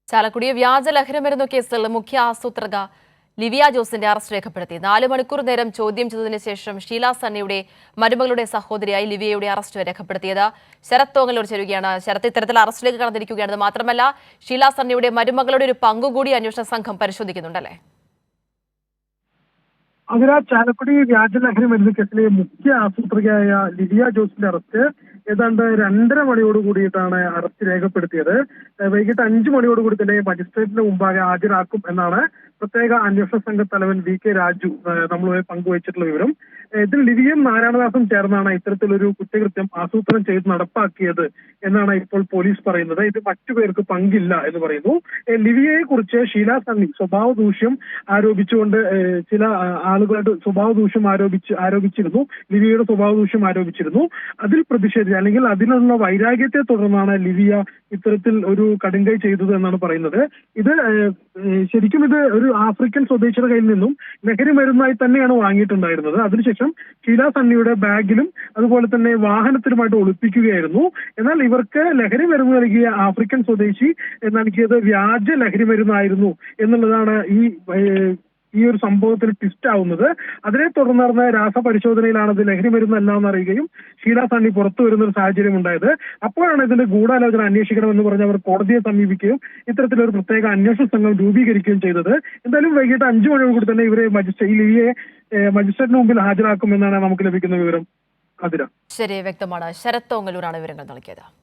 ചാലക്കുടി വ്യാജ ലഹരിമരുന്ന് കേസിൽ മുഖ്യ ആസൂത്രക ലിവിയ ജോസിന്റെ അറസ്റ്റ് രേഖപ്പെടുത്തി. 4 മണിക്കൂർ നേരം ചോദ്യം ചെയ്തതിനു ശേഷം ഷീല സണ്ണിയുടെ മരുമകളുടെ സഹോദരിയായി ലിവിയയുടെ അറസ്റ്റ് രേഖപ്പെടുത്തിയത്. ശരത് തോങ്ങലൂർ ചേരുകയാണ്. ശരത്, ഇത്തരത്തിൽ അറസ്റ്റിലേക്ക് കടന്നിരിക്കുകയാണ്. മാത്രമല്ല, ഷീല സണ്ണിയുടെ മരുമകളുടെ ഒരു പങ്കുകൂടി അന്വേഷണ സംഘം പരിശോധിക്കുന്നുണ്ടല്ലേ? ചാലക്കുടി വ്യാജ ലഹരി മരുന്ന് കേസിലെ മുഖ്യ ആസൂത്രകയായ ലിവിയ ജോസിന്റെ അറസ്റ്റ് ഏതാണ്ട് 2:30 മണിയോട് കൂടിയിട്ടാണ് അറസ്റ്റ് രേഖപ്പെടുത്തിയത്. വൈകിട്ട് 5 മണിയോട് കൂടി തന്നെ മജിസ്ട്രേറ്റിന് മുമ്പാകെ ഹാജരാക്കും എന്നാണ് പ്രത്യേക അന്വേഷണ സംഘ തലവൻ VK രാജു നമ്മളുമായി പങ്കുവച്ചിട്ടുള്ള വിവരം. ഇതിൽ ലിവിയും നാരായണദാസും ചേർന്നാണ് ഇത്തരത്തിലൊരു കുറ്റകൃത്യം ആസൂത്രണം ചെയ്ത് നടപ്പാക്കിയത് എന്നാണ് ഇപ്പോൾ പോലീസ് പറയുന്നത്. ഇത് മറ്റുപേർക്ക് പങ്കില്ല എന്ന് പറയുന്നു. ലിവിയയെ കുറിച്ച് ഷീല സണ്ണി സ്വഭാവ ദൂഷ്യം ആരോപിച്ചുകൊണ്ട് ചില ആളുകളുടെ സ്വഭാവ ദൂഷ്യം ആരോപിച്ചിരുന്നു. ലിവിയയുടെ സ്വഭാവ ദൂഷ്യം ആരോപിച്ചിരുന്നു. അതിൽ പ്രതിഷേധിച്ച് അല്ലെങ്കിൽ അതിനുള്ള വൈരാഗ്യത്തെ തുടർന്നാണ് ലിവിയ ഇത്തരത്തിൽ ഒരു കടുങ്കൈ ചെയ്തത് എന്നാണ് പറയുന്നത്. ഇത് ശരിക്കും ഇത് ഒരു ആഫ്രിക്കൻ സ്വദേശിയുടെ കയ്യിൽ നിന്നും ലഹരി മരുന്നായി തന്നെയാണ് വാങ്ങിയിട്ടുണ്ടായിരുന്നത്. അതിനുശേഷം ഷീല സണ്ണിയുടെ ബാഗിലും അതുപോലെ തന്നെ വാഹനത്തിലുമായിട്ട് ഒളിപ്പിക്കുകയായിരുന്നു. എന്നാൽ ഇവർക്ക് ലഹരി മരുന്ന് നൽകിയ ആഫ്രിക്കൻ സ്വദേശി നൽകിയത് വ്യാജ ലഹരി മരുന്നായിരുന്നു എന്നുള്ളതാണ് ഈ ഒരു സംഭവത്തിൽ ട്വിസ്റ്റ് ആവുന്നത്. അതിനെ തുടർന്ന് നടന്ന രാസപരിശോധനയിലാണ് ഇത് ലഹരി മരുന്നല്ല എന്നറിയുകയും ഷീല സണ്ണി പുറത്തു വരുന്ന ഒരു സാഹചര്യം ഉണ്ടായത്. അപ്പോഴാണ് ഇതിന്റെ ഗൂഢാലോചന അന്വേഷിക്കണമെന്ന് പറഞ്ഞ് അവർ കോടതിയെ സമീപിക്കുകയും ഇത്തരത്തിലൊരു പ്രത്യേക അന്വേഷണ സംഘം രൂപീകരിക്കുകയും ചെയ്തത്. എന്തായാലും വൈകിട്ട് 5 മണിയോട് കൂടി തന്നെ ഇവരെ മജിസ്ട്രേറ്റിന് മുമ്പിൽ ഹാജരാക്കുമെന്നാണ് നമുക്ക് ലഭിക്കുന്ന വിവരം. ശരി, വ്യക്തമാണ്. ശരത് തോങ്ങലൂരാണ് വിവരങ്ങൾ നൽകിയത്.